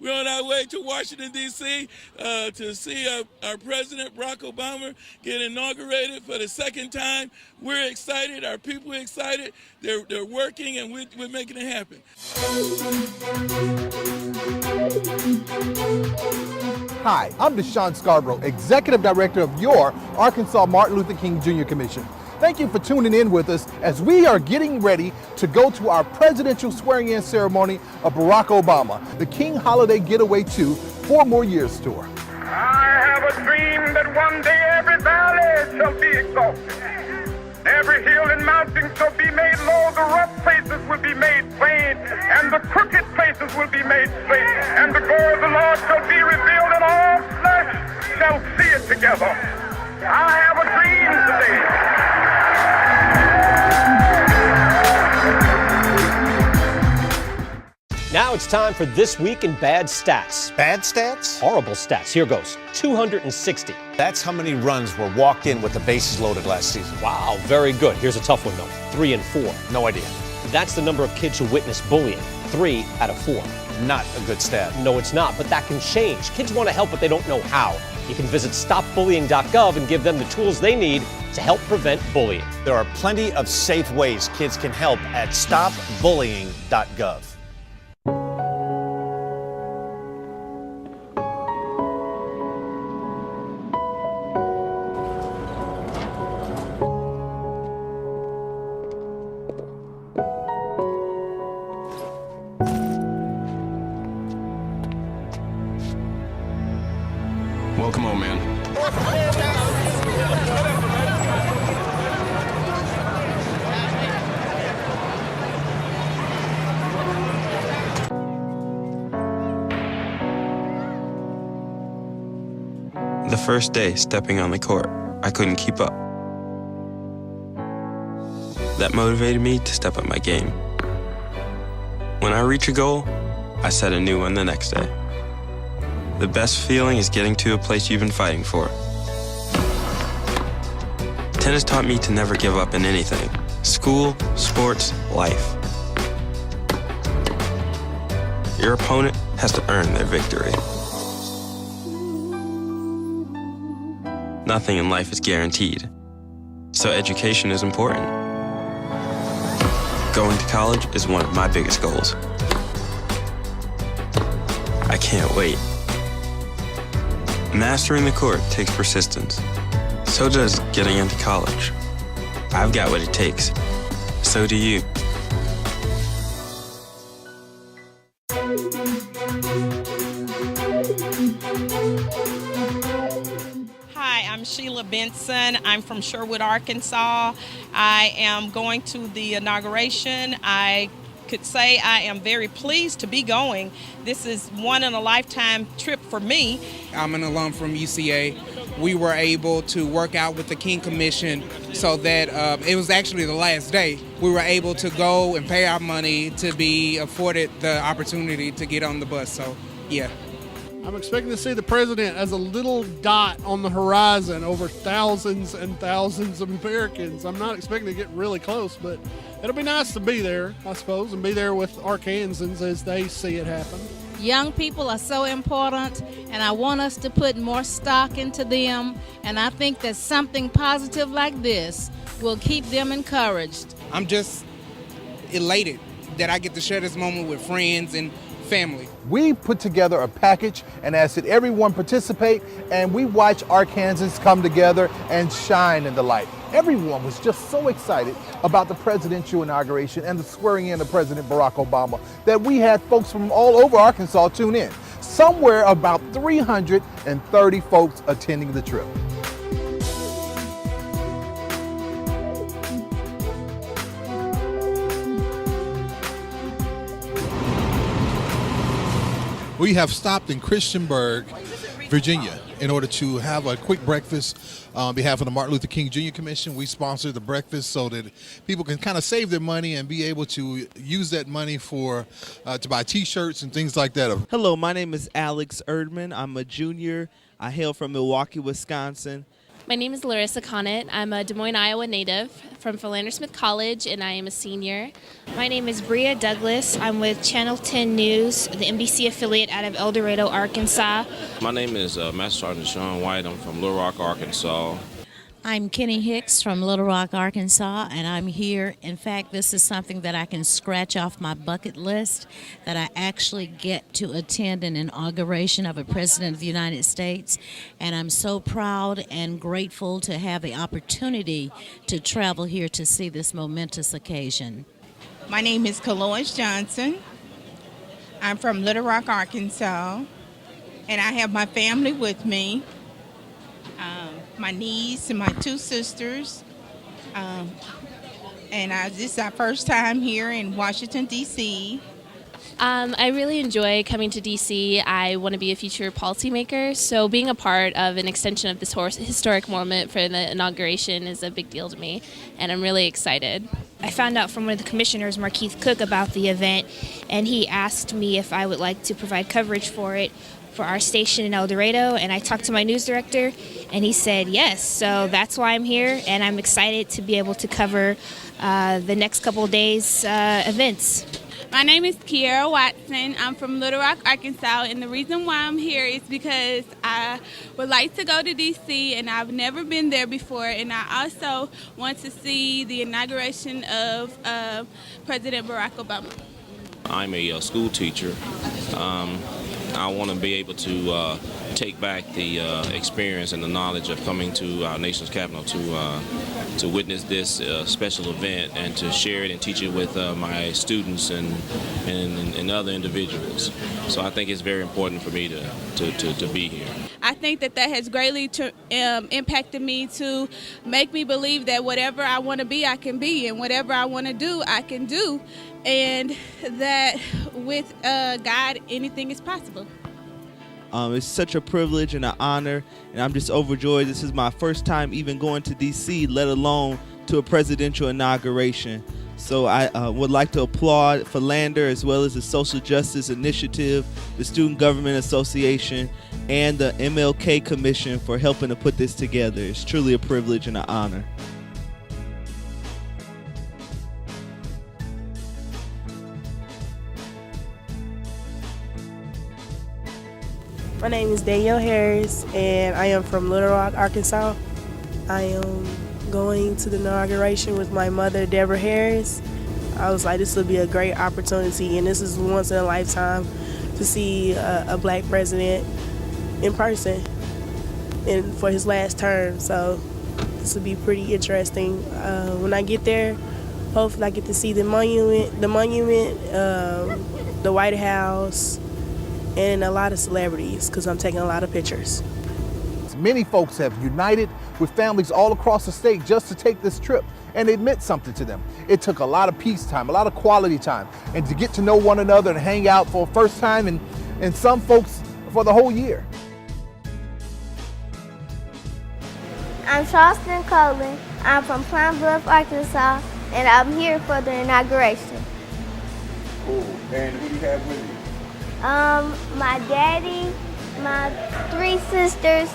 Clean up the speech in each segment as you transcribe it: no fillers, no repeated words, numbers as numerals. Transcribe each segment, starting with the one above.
We're on our way to Washington, D.C. To see our President, Barack Obama, get inaugurated for the second time. We're excited. Our people are excited. They're working, and we're making it happen. Hi, I'm Deshaun Scarborough, Executive Director of your Arkansas Martin Luther King Jr. Commission. Thank you for tuning in with us as we are getting ready to go to our presidential swearing-in ceremony of Barack Obama, the King Holiday Getaway 2 4 More Years Tour. I have a dream that one day every valley shall be exalted. Every hill and mountain shall be made low, the rough places will be made plain, and the crooked places will be made straight, and the glory of the Lord shall be revealed, and all flesh shall see it together. I have a dream today. Now it's time for This Week in Bad Stats. Bad stats? Horrible stats. Here goes. 260. That's how many runs were walked in with the bases loaded last season. Wow, very good. Here's a tough one, though. 3 and 4. No idea. That's the number of kids who witness bullying. 3 out of 4. Not a good stat. No, it's not, but that can change. Kids want to help, but they don't know how. You can visit stopbullying.gov and give them the tools they need to help prevent bullying. There are plenty of safe ways kids can help at stopbullying.gov. Welcome home, man. The first day stepping on the court, I couldn't keep up. That motivated me to step up my game. When I reach a goal, I set a new one the next day. The best feeling is getting to a place you've been fighting for. Tennis taught me to never give up in anything. School, sports, life. Your opponent has to earn their victory. Nothing in life is guaranteed, so education is important. Going to college is one of my biggest goals. I can't wait. Mastering the court takes persistence. So does getting into college. I've got what it takes. So do you. Hi, I'm Sheila Benson. I'm from Sherwood, Arkansas. I am going to the inauguration. I could say I am very pleased to be going. This is one in a lifetime trip for me. I'm an alum from UCA. We were able to work out with the King Commission so that it was actually the last day. We were able to go and pay our money to be afforded the opportunity to get on the bus. So, yeah. I'm expecting to see the president as a little dot on the horizon over thousands and thousands of Americans. I'm not expecting to get really close, but it'll be nice to be there, I suppose, and be there with Arkansans as they see it happen. Young people are so important, and I want us to put more stock into them, and I think that something positive like this will keep them encouraged. I'm just elated that I get to share this moment with friends and family. We put together a package and asked that everyone participate, and we watch Arkansans come together and shine in the light. Everyone was just so excited about the presidential inauguration and the swearing in of President Barack Obama that we had folks from all over Arkansas tune in. Somewhere about 330 folks attending the trip. We have stopped in Christiansburg, Virginia, in order to have a quick breakfast on behalf of the Martin Luther King Jr. Commission. We sponsor the breakfast so that people can kind of save their money and be able to use that money for to buy T-shirts and things like that. Hello, my name is Alex Erdman. I'm a junior. I hail from Milwaukee, Wisconsin. My name is Larissa Connett. I'm a Des Moines, Iowa native from Philander Smith College, and I am a senior. My name is Bria Douglas. I'm with Channel 10 News, the NBC affiliate out of El Dorado, Arkansas. My name is Master Sergeant Sean White. I'm from Little Rock, Arkansas. I'm Kenny Hicks from Little Rock, Arkansas, and I'm here. In fact, this is something that I can scratch off my bucket list, that I actually get to attend an inauguration of a President of the United States. And I'm so proud and grateful to have the opportunity to travel here to see this momentous occasion. My name is Kalois Johnson. I'm from Little Rock, Arkansas, and I have my family with me. My niece and my two sisters, and this is our first time here in Washington, D.C. I really enjoy coming to D.C. I want to be a future policymaker, so being a part of an extension of this historic moment for the inauguration is a big deal to me, and I'm really excited. I found out from one of the commissioners, Markeith Cook, about the event, and he asked me if I would like to provide coverage for it for our station in El Dorado, and I talked to my news director, and he said yes. So that's why I'm here, and I'm excited to be able to cover the next couple of days' events. My name is Kiara Watson. I'm from Little Rock, Arkansas, and the reason why I'm here is because I would like to go to D.C., and I've never been there before, and I also want to see the inauguration of President Barack Obama. I'm a school teacher. I want to be able to take back the experience and the knowledge of coming to our nation's capital to witness this special event and to share it and teach it with my students and other individuals. So I think it's very important for me to be here. I think that has greatly impacted me to make me believe that whatever I want to be, I can be, and whatever I want to do, I can do, and that with God, anything is possible. It's such a privilege and an honor, and I'm just overjoyed. This is my first time even going to D.C., let alone to a presidential inauguration. So I would like to applaud Philander as well as the Social Justice Initiative, the Student Government Association, and the AMLKC Commission for helping to put this together. It's truly a privilege and an honor. My name is Danielle Harris, and I am from Little Rock, Arkansas. I am going to the inauguration with my mother, Deborah Harris. I was like, this would be a great opportunity, and this is once in a lifetime to see a black president in person and for his last term. So this would be pretty interesting. When I get there, hopefully I get to see the monument, the White House, and a lot of celebrities, because I'm taking a lot of pictures. Many folks have united with families all across the state just to take this trip, and it meant something to them. It took a lot of peace time, a lot of quality time, and to get to know one another and hang out for the first time, and some folks for the whole year. I'm Charleston Colin. I'm from Pine Bluff, Arkansas, and I'm here for the inauguration. Cool. And who do you have with you? My daddy, my 3 sisters,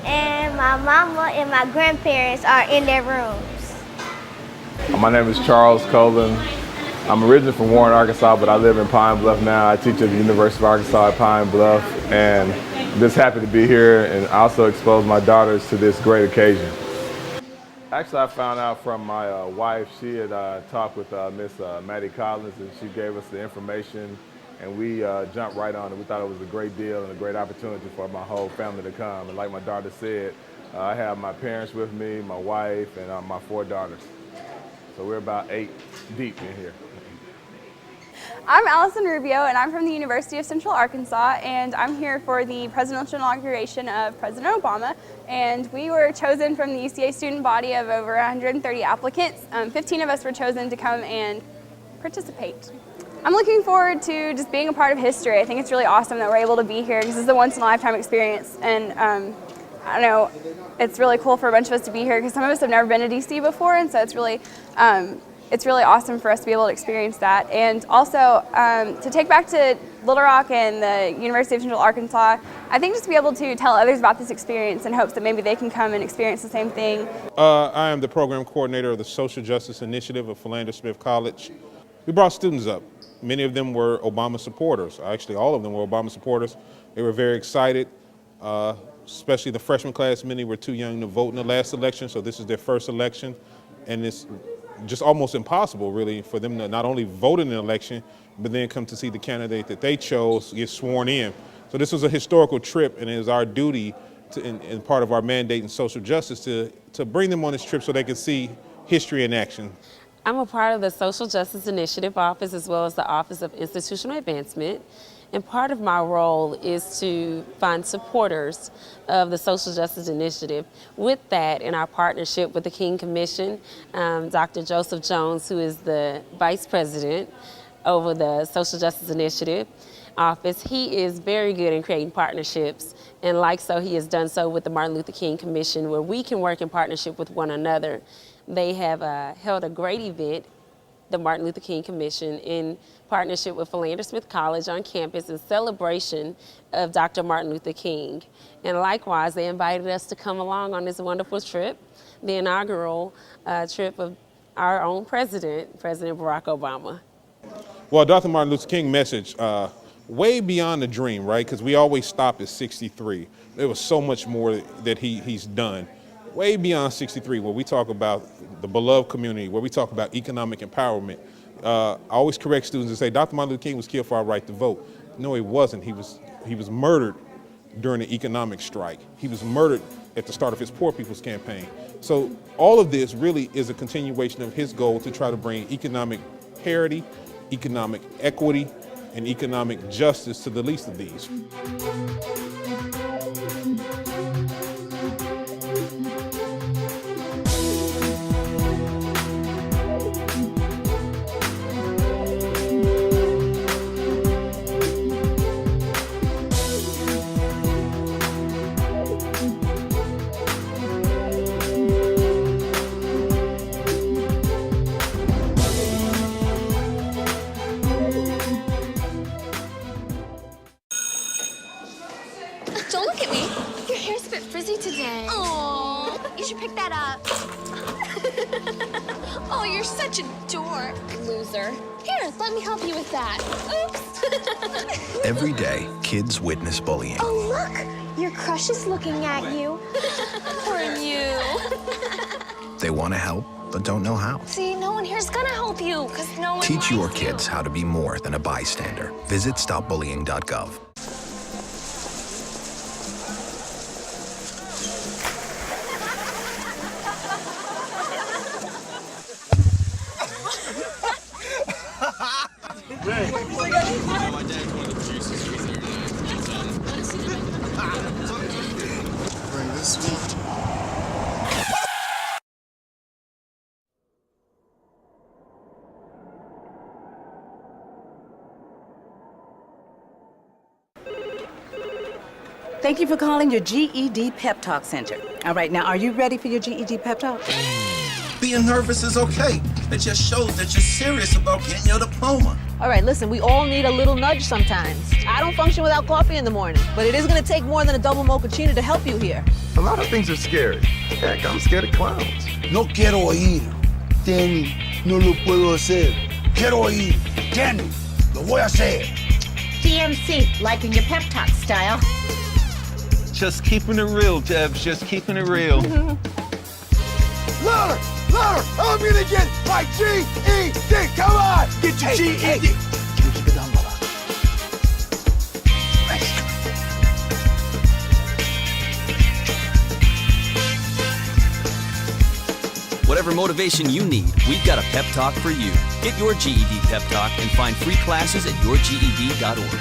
and my mama and my grandparents are in their rooms. My name is Charles Colin. I'm originally from Warren, Arkansas, but I live in Pine Bluff now. I teach at the University of Arkansas at Pine Bluff, and just happy to be here and also expose my daughters to this great occasion. Actually, I found out from my wife. She had talked with Miss Maddie Collins, and she gave us the information, and we jumped right on it. We thought it was a great deal and a great opportunity for my whole family to come. And like my daughter said, I have my parents with me, my wife, and my 4 daughters. So we're about 8 deep in here. I'm Allison Rubio, and I'm from the University of Central Arkansas, and I'm here for the presidential inauguration of President Obama. And we were chosen from the UCA student body of over 130 applicants. 15 of us were chosen to come and participate. I'm looking forward to just being a part of history. I think it's really awesome that we're able to be here because this is a once-in-a-lifetime experience. And I don't know, it's really cool for a bunch of us to be here because some of us have never been to DC before, and so it's really awesome for us to be able to experience that. And also to take back to Little Rock and the University of Central Arkansas, I think just to be able to tell others about this experience in hopes that maybe they can come and experience the same thing. I am the program coordinator of the Social Justice Initiative of Philander Smith College. We brought students up. Many of them were Obama supporters. Actually, all of them were Obama supporters. They were very excited, especially the freshman class. Many were too young to vote in the last election, so this is their first election. And it's just almost impossible, really, for them to not only vote in an election, but then come to see the candidate that they chose get sworn in. So this was a historical trip, and it is our duty and part of our mandate in social justice to bring them on this trip so they can see history in action. I'm a part of the Social Justice Initiative Office as well as the Office of Institutional Advancement. And part of my role is to find supporters of the Social Justice Initiative. With that, in our partnership with the King Commission, Dr. Joseph Jones, who is the Vice President over the Social Justice Initiative Office, he is very good in creating partnerships. And like so, he has done so with the Martin Luther King Commission, where we can work in partnership with one another. They have held a great event, the Martin Luther King Commission, in partnership with Philander Smith College on campus in celebration of Dr. Martin Luther King. And likewise, they invited us to come along on this wonderful trip, the inaugural trip of our own president, President Barack Obama. Well, Dr. Martin Luther King message, way beyond the dream, right? Because we always stop at 63. There was so much more that he's done. Way beyond 63, where we talk about the beloved community, where we talk about economic empowerment. I always correct students and say, Dr. Martin Luther King was killed for our right to vote. No, he wasn't. He was murdered during the economic strike. He was murdered at the start of his Poor People's Campaign. So all of this really is a continuation of his goal to try to bring economic parity, economic equity, and economic justice to the least of these. Don't look at me. Your hair's a bit frizzy today. Aww. You should pick that up. Oh, you're such a dork. Loser. Here, let me help you with that. Oops. Every day, kids witness bullying. Oh, look. Your crush is looking at you. Poor you. They want to help, but don't know how. See, no one here's gonna help you, because no one Teach your likes kids how to be more than a bystander. Visit stopbullying.gov. Bring this one. Thank you for calling your GED Pep Talk Center. All right, now, are you ready for your GED Pep Talk? Being nervous is okay. It just shows that you're serious about getting your diploma. All right, listen, we all need a little nudge sometimes. I don't function without coffee in the morning, but it is going to take more than a double mochaccino to help you here. A lot of things are scary. Heck, I'm scared of clowns. No quiero oír. Danny, no lo puedo hacer. Quiero oír. Danny, lo voy a hacer. DMC, liking your pep talk style. Just keeping it real, Debs. Just keeping it real. Louder, louder. I'm gonna get my GED. Come on, get your GED. Hey. Keep it down, brother. Whatever motivation you need, we've got a pep talk for you. Get your GED pep talk and find free classes at yourged.org.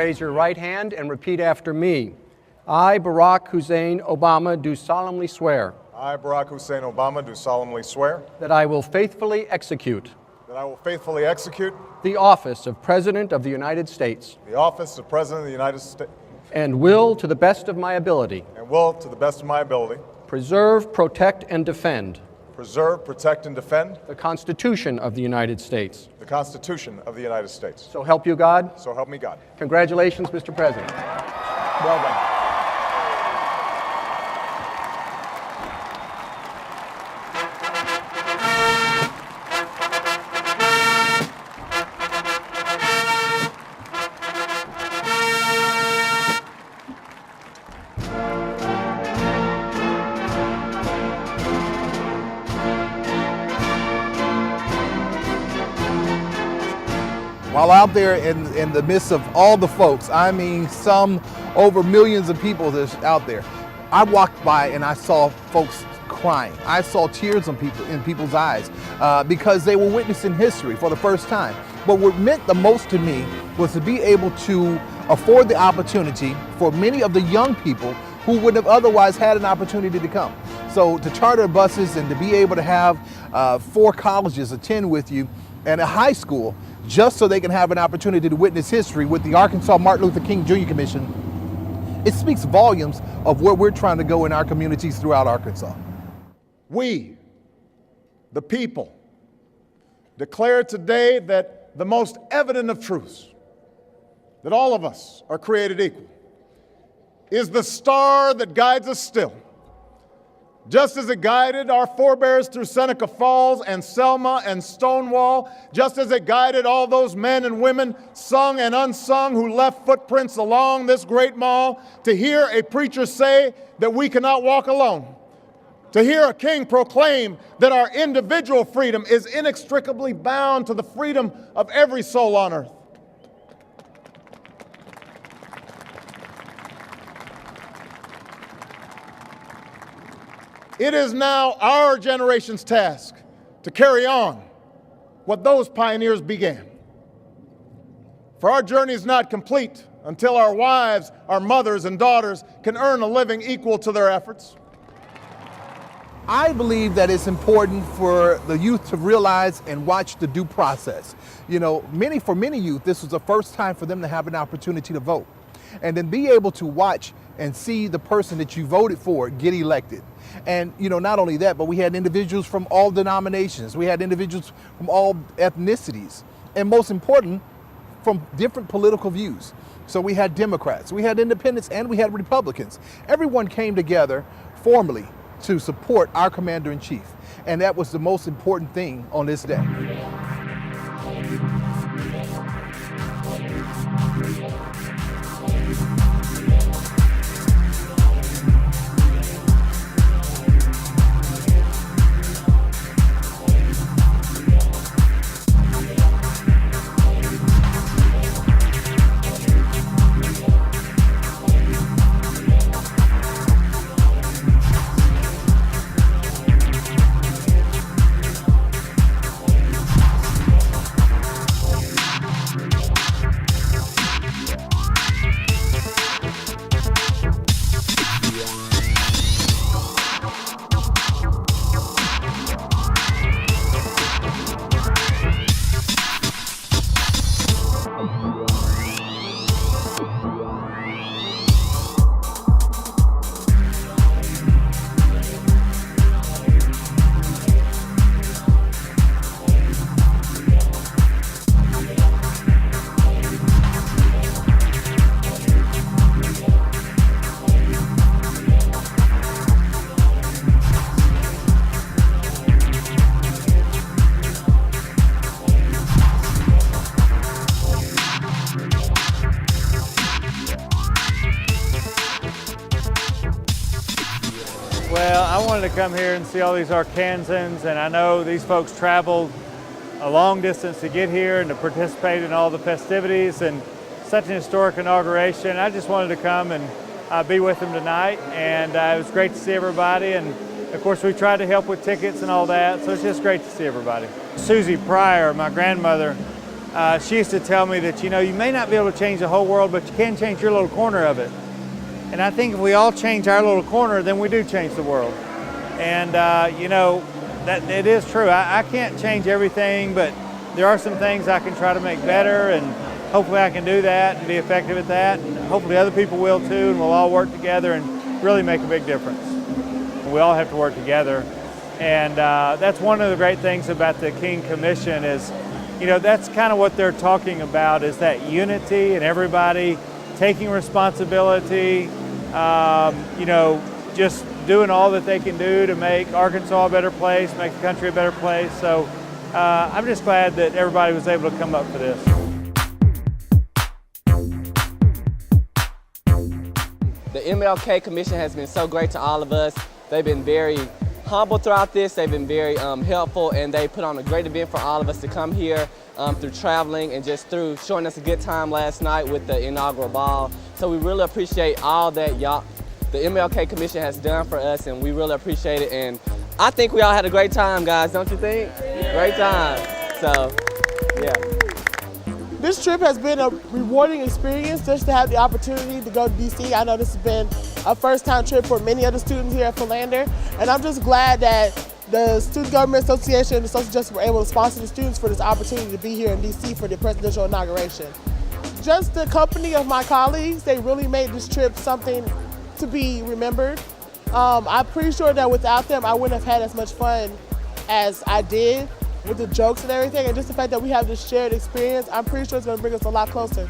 raise your right hand and repeat after me. I, Barack Hussein Obama, do solemnly swear I, Barack Hussein Obama, do solemnly swear that I will faithfully execute that I will faithfully execute the office of President of the United States the office of President of the United States and will, to the best of my ability, and will, to the best of my ability, preserve, protect, and defend preserve, protect, and defend the Constitution of the United States. the Constitution of the United States. So help you God. So help me God. Congratulations, Mr. President. Well done. While out there in the midst of all the folks, I mean some over millions of people that's out there, I walked by and I saw folks crying. I saw tears in people's eyes because they were witnessing history for the first time. But what meant the most to me was to be able to afford the opportunity for many of the young people who would have otherwise had an opportunity to come. So to charter buses and to be able to have 4 colleges attend with you and a high school just so they can have an opportunity to witness history with the Arkansas Martin Luther King Jr. Commission, it speaks volumes of where we're trying to go in our communities throughout Arkansas. We, the people, declare today that the most evident of truths, that all of us are created equal, is the star that guides us still. Just as it guided our forebears through Seneca Falls and Selma and Stonewall, just as it guided all those men and women, sung and unsung, who left footprints along this great mall, to hear a preacher say that we cannot walk alone, to hear a king proclaim that our individual freedom is inextricably bound to the freedom of every soul on earth. It is now our generation's task to carry on what those pioneers began. For our journey is not complete until our wives, our mothers, and daughters can earn a living equal to their efforts. I believe that it's important for the youth to realize and watch the due process. You know, for many youth, this was the first time for them to have an opportunity to vote. And then be able to watch and see the person that you voted for get elected. And, you know, not only that, but we had individuals from all denominations. We had individuals from all ethnicities. And most important, from different political views. So we had Democrats, we had independents, and we had Republicans. Everyone came together formally to support our commander-in-chief. And that was the most important thing on this day. Well, I wanted to come here and see all these Arkansans, and I know these folks traveled a long distance to get here and to participate in all the festivities, and such an historic inauguration. I just wanted to come and be with them tonight, and it was great to see everybody, and of course we tried to help with tickets and all that, so it's just great to see everybody. Susie Pryor, my grandmother, she used to tell me that, you know, you may not be able to change the whole world, but you can change your little corner of it. And I think if we all change our little corner, then we do change the world. And, you know, that it is true. I can't change everything, but there are some things I can try to make better, and hopefully I can do that and be effective at that. And hopefully other people will too, and we'll all work together and really make a big difference. We all have to work together. And that's one of the great things about the King Commission is, you know, that's kind of what they're talking about, is that unity and everybody taking responsibility, you know, just doing all that they can do to make Arkansas a better place, make the country a better place. So I'm just glad that everybody was able to come up for this. The MLK Commission has been so great to all of us. They've been very humble throughout this. They've been very helpful, and they put on a great event for all of us to come here through traveling and just through showing us a good time last night with the inaugural ball. So we really appreciate all that the MLK Commission has done for us, and we really appreciate it. And I think we all had a great time, guys, don't you think? Yeah. Great time. So, yeah. This trip has been a rewarding experience just to have the opportunity to go to DC. I know this has been a first-time trip for many of the students here at Philander, and I'm just glad that the Student Government Association and the Social Justice were able to sponsor the students for this opportunity to be here in DC for the presidential inauguration. Just the company of my colleagues, they really made this trip something to be remembered. I'm pretty sure that without them, I wouldn't have had as much fun as I did with the jokes and everything, and just the fact that we have this shared experience, I'm pretty sure it's going to bring us a lot closer.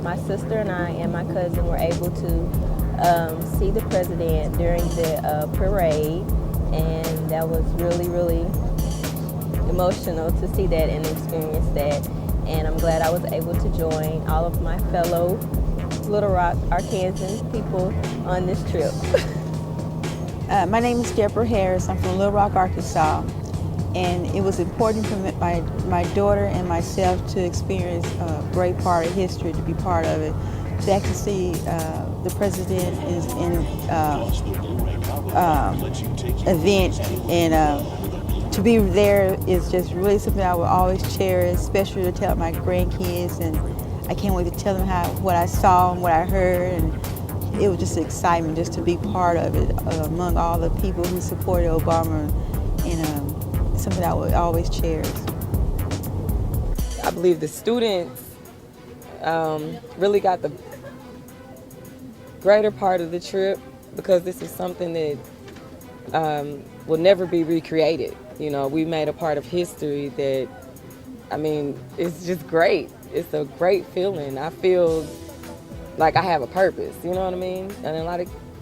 My sister and I and my cousin were able to see the president during the parade, and that was really, really emotional to see that and experience that. And I'm glad I was able to join all of my fellow Little Rock, Arkansans people on this trip. My name is Deborah Harris. I'm from Little Rock, Arkansas. And it was important for my daughter and myself to experience a great part of history, to be part of it, to actually see the president is in event, and to be there is just really something I will always cherish, especially to tell my grandkids, and I can't wait to tell them what I saw and what I heard, and it was just excitement just to be part of it among all the people who supported Obama, and something I would always cherish. I believe the students really got the greater part of the trip, because this is something that will never be recreated. You know, we made a part of history that, I mean, it's just great. It's a great feeling. I feel like I have a purpose, you know what I mean? And a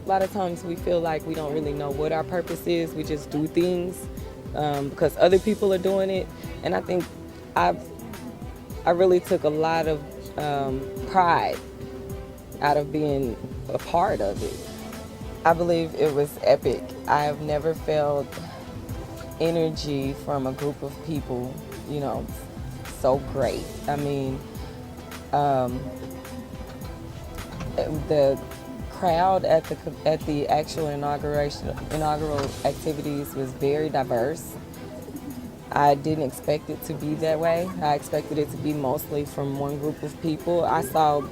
lot of times we feel like we don't really know what our purpose is. We just do things because other people are doing it. And I think I really took a lot of pride out of being a part of it. I believe it was epic. I have never felt energy from a group of people, you know, so great. I mean, the crowd at the actual inaugural activities was very diverse. I didn't expect it to be that way. I expected it to be mostly from one group of people. I saw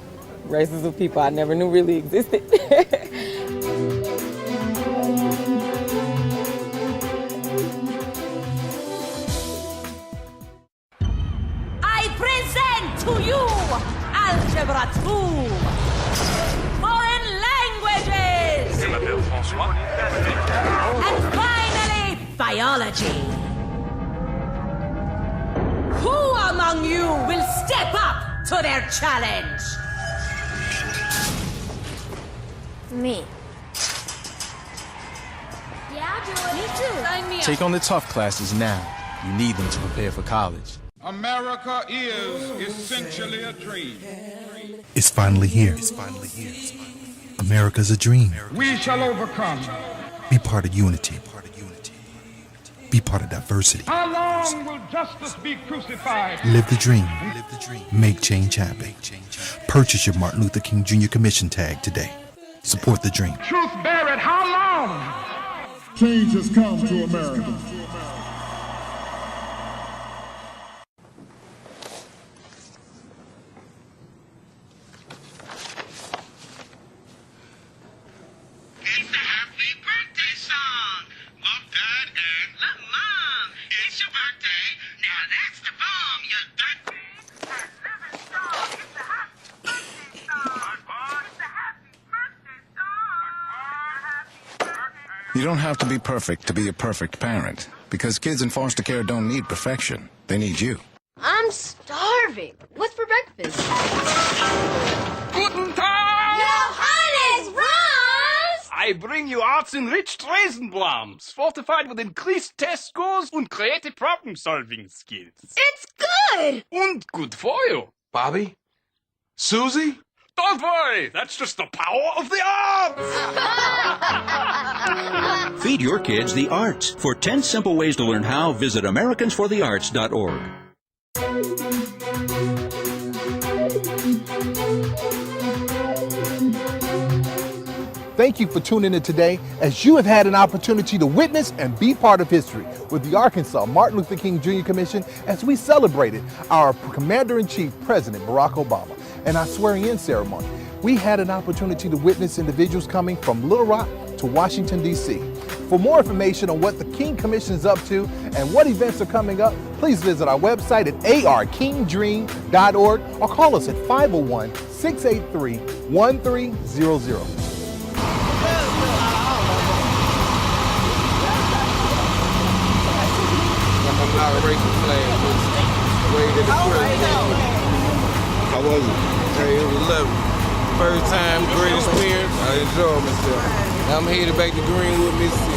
races of people I never knew really existed. I present to you Algebra 2, Foreign Languages, and finally, Biology. Who among you will step up to their challenge? Me. Yeah, I'll do it. Me too. Sign me up. Take on the tough classes now. You need them to prepare for college. America is essentially a dream. It's finally here. America's a dream. We shall overcome. Be part of unity. Be part of diversity. How long will justice be crucified? Live the dream. Make change happen. Purchase your Martin Luther King Jr. Commission tag today. Support the dream. Truth bear it. How long? Change has come to America. You don't have to be perfect to be a perfect parent, because kids in foster care don't need perfection. They need you. I'm starving. What's for breakfast? Guten Tag! Johannes, Franz! I bring you arts-enriched Raisinblums, fortified with increased test scores and creative problem-solving skills. It's good! And good for you. Bobby? Susie? Don't worry, that's just the power of the arts! Feed your kids the arts. For 10 simple ways to learn how, visit AmericansForTheArts.org. Thank you for tuning in today, as you have had an opportunity to witness and be part of history with the Arkansas Martin Luther King Jr. Commission as we celebrated our Commander-in-Chief, President Barack Obama, and our swearing-in ceremony. We had an opportunity to witness individuals coming from Little Rock to Washington, D.C. For more information on what the King Commission is up to and what events are coming up, please visit our website at arkingdream.org or call us at 501-683-1300. Inauguration flag was waved at the president. How was it? Hey, it was lovely. First time, great experience. I enjoyed myself. I'm headed back to Greenwood, Mississippi.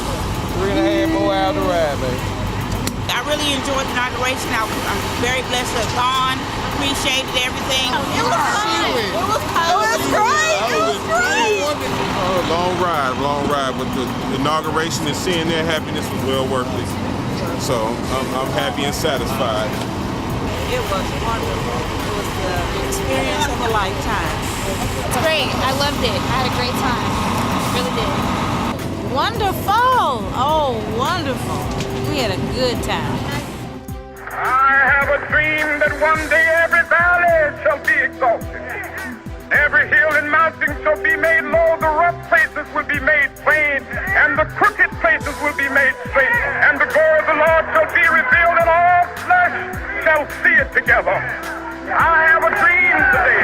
3.5 more hours to ride, baby. I really enjoyed the inauguration. I'm very blessed to have gone. Appreciated everything. It was fun. It was cold. It was great. It was great. Long ride, but the inauguration and seeing their happiness was well worth it. So I'm happy and satisfied. It was wonderful. It was the experience of a lifetime. It's great. I loved it. I had a great time. Really did. Wonderful. Oh, wonderful. We had a good time. I have a dream that one day every valley shall be exalted. Every hill and mountain shall be made low, the rough places will be made plain, and the crooked places will be made straight, and the glory of the Lord shall be revealed, and all flesh shall see it together. I have a dream today